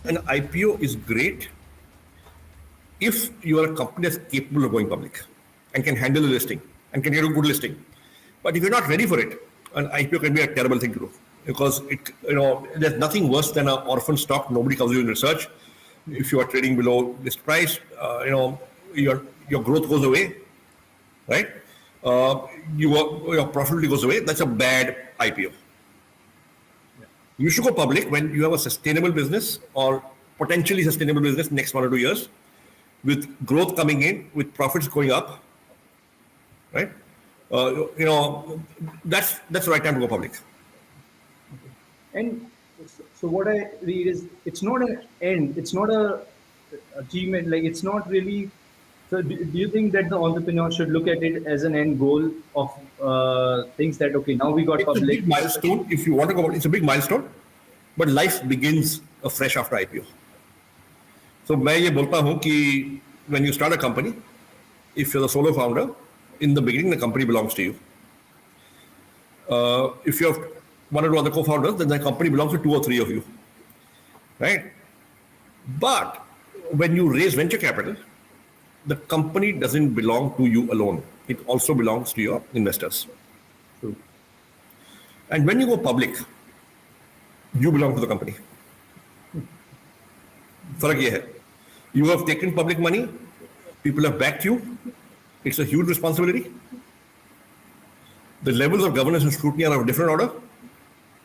An IPO is great if you are a company that's capable of going public and can handle the listing and can get a good listing. But if you're not ready for it, an IPO can be a terrible thing to do because there's nothing worse than an orphan stock. Nobody comes you in research. If you are trading below list price, your growth goes away, right? Your profitability goes away. That's a bad IPO. You should go public when you have a sustainable business or potentially sustainable business next 1 or 2 years, with growth coming in, with profits going up, right? That's the right time to go public. And so what I read is it's not an end, it's not a achievement, like it's not really. So do you think that the entrepreneur should look at it as an end goal of things that, okay, now we got public? It's a big milestone. If you want to go, it's a big milestone, but life begins afresh after IPO. So मैं ये बोलता हूँ कि when you start a company, if you're the solo founder, in the beginning the company belongs to you. If you have 1 or 2 other co-founders, then the company belongs to 2 or 3 of you, right? But when you raise venture capital, the company doesn't belong to you alone. It also belongs to your investors. True. And when you go public, you belong to the company. फर्क ये है, you have taken public money, people have backed you, it's a huge responsibility. The levels of governance and scrutiny are of a different order.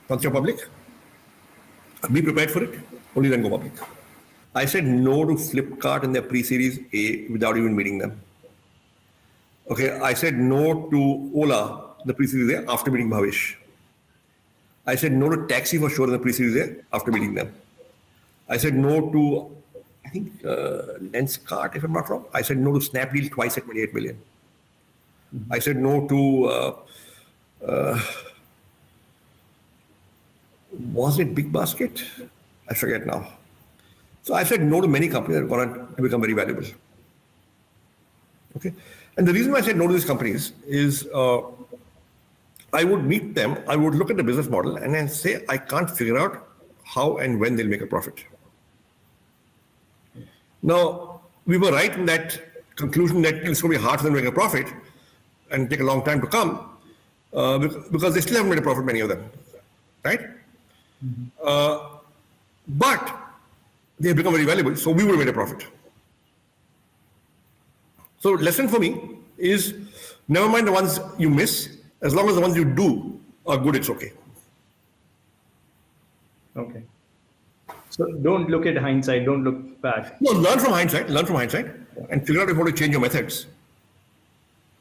Once you're public, be prepared for it, only then go public. I said no to Flipkart in their pre-series A without even meeting them. Okay, I said no to Ola, the pre-series A, after meeting Bhavish. I said no to Taxi for sure in the pre-series A after meeting them. I said no to, I think, Lenskart, if I'm not wrong. I said no to Snapdeal twice at 28 million. Mm-hmm. I said no to, was it Big Basket? I forget now. So I said no to many companies that are going to become very valuable. Okay, and the reason why I said no to these companies is I would meet them, I would look at the business model and then say, I can't figure out how and when they'll make a profit. Now, we were right in that conclusion that it's going to be hard for them to make a profit and take a long time to come because they still haven't made a profit, many of them, right? Mm-hmm. But they have become very valuable, so we would have made a profit. So lesson for me is never mind the ones you miss, as long as the ones you do are good, it's okay. Okay. So don't look at hindsight, don't look back. No, learn from hindsight, and figure out if you want to change your methods,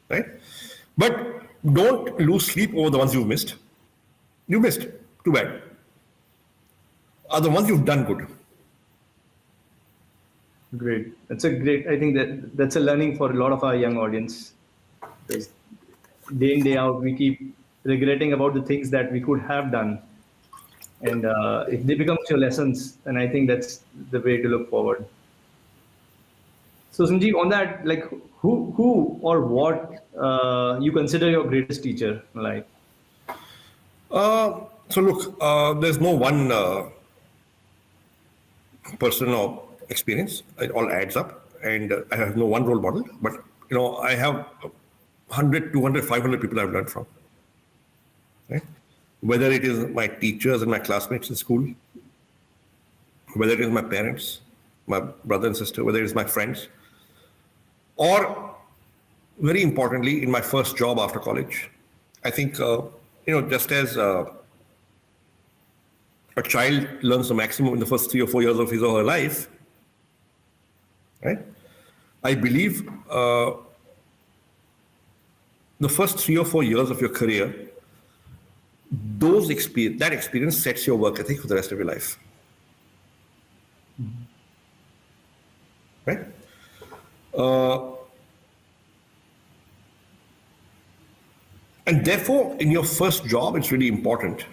right? But don't lose sleep over the ones you've missed. You missed, too bad. Are the ones you've done good. Great. That's a great, I think that's a learning for a lot of our young audience. Because day in, day out, we keep regretting about the things that we could have done. And if they become your lessons, then I think that's the way to look forward. So Sanjeev, on that, like who or what you consider your greatest teacher in life? So look, there's no one person or experience. It all adds up, and I have no one role model, but I have 100, 200, 500 people I've learned from. Right? Whether it is my teachers and my classmates in school, whether it is my parents, my brother and sister, whether it is my friends, or very importantly, in my first job after college. I think, just as a child learns the maximum in the first 3 or 4 years of his or her life, right? I believe the first 3 or 4 years of your career, that experience sets your work ethic for the rest of your life. Mm-hmm. Right? And therefore, in your first job, it's really important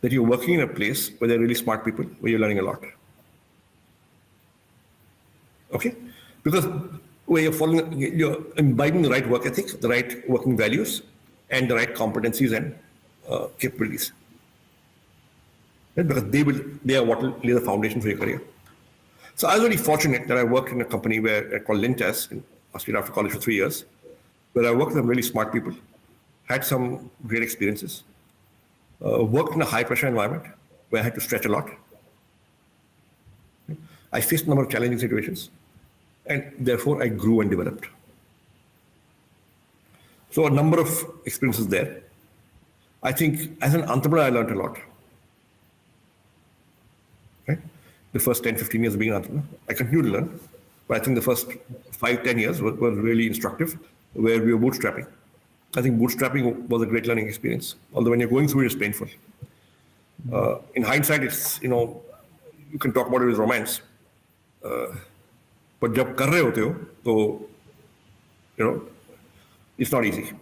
that you're working in a place where there are really smart people, where you're learning a lot. Okay? Because where you're imbibing the right work ethic, the right working values, and the right competencies and capabilities. right? Because they are what will lay the foundation for your career. So I was really fortunate that I worked in a company called Lintas in Australia after college for 3 years, where I worked with some really smart people, had some great experiences, worked in a high pressure environment where I had to stretch a lot. I faced a number of challenging situations, and therefore I grew and developed. So a number of experiences there. I think as an entrepreneur, I learned a lot. Right? The first 10, 15 years of being an entrepreneur, I continue to learn, but I think the first 5, 10 years were really instructive, where we were bootstrapping. I think bootstrapping was a great learning experience, although when you're going through it, it's painful. In hindsight, it's, you can talk about it as romance, but जब कर रहे होते हो, तो, it's not easy.